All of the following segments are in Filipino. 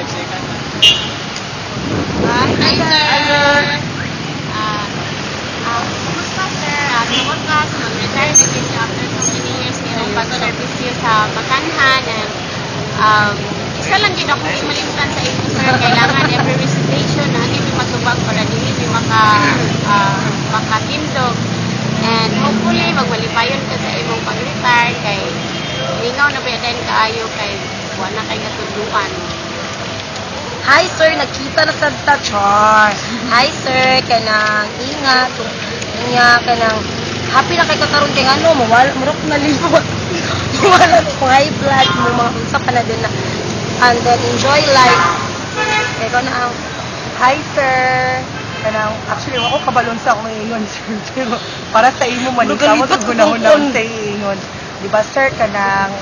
Hi, sir. Kumusta, sir? Kumusta? Mag-retire na din siya after so many years niyong pag-service niyo sa Batanhan. And, isa lang din ako malimtan sa inyo, sir. Kailangan every recitation na hindi matubag para hindi makatindog. And hopefully, magmalipayon ka sa imong pag-retire kay lingaw na bayadan kaayo kay wala kay natudluan. Hi sir, nakita na sa Char. Hi sir, kanang ingat. Inya kanang happy na kay kakaroon kay ano, mawala murok na limot. Wala ko high blood mo mga unsa pa na din na. And then enjoy life. Kay ko na ang Hi, sir. Kanang, actually, ako kabalon sa akong ingon, sir. Pero, para sa imo man, ikaw mo Nagalipat sa ko gunahon kung- sa ingon. Di ba, sir, kanang,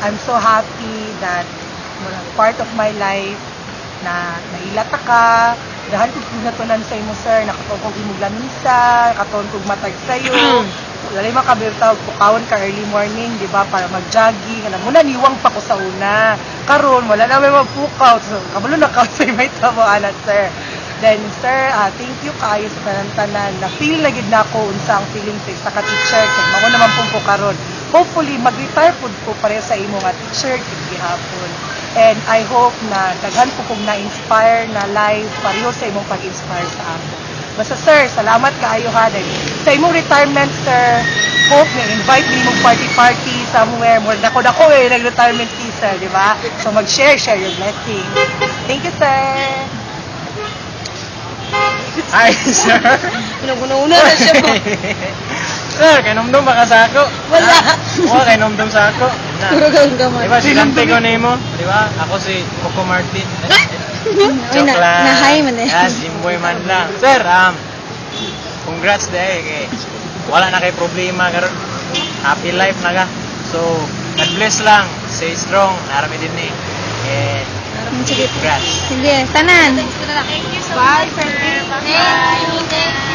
I'm so happy that part of my life na nailata ka. Dahil kung natunan sa imo, sir, nakatungkog imong lamisa, nakatungkog matag sa'yo. Lalay makabirtaw, pukawon ka early morning, di ba, para mag-jogging. Alam mo na, niwang pa ko sa una. Karon wala na may mapukaw. So, kabalo na ka sa may tamo, anak, sir. Then, sir, thank you kayo sa tanan-tanan. Na-feel na gid na ako unsa ang feeling sa isa ka teacher. Kaya mako naman po karon. Hopefully, mag-retire po ko pareho sa imo nga teacher gihapon. And I hope na daghan po kong na-inspire na live pareho sa imong pag-inspire sa ako. Basta sir, salamat kaayo ha. Sa imong retirement, sir, hope na invite mo mong party somewhere. More dako-dako nag-retirement sir, di ba? So share your blessing. Thank you, sir. Hi, sir. Pinaguna-una na siya po. Sir, kay numdum ba ka sa ako? Wala. Oo, kay numdum sa ako. Puro kang gamay. Diba, silante ko na mo? Diba? Ako si Coco Martin. Uy, na-hi man eh. Yes, Jimboy man lang. Sir, congrats dahil kay wala na kay problema karon. Happy life na ka. So, God bless lang. Stay strong. Narami din eh. And Sige. congrats. Sige, tanan. Thank you so much, sir. Bye. Thank you.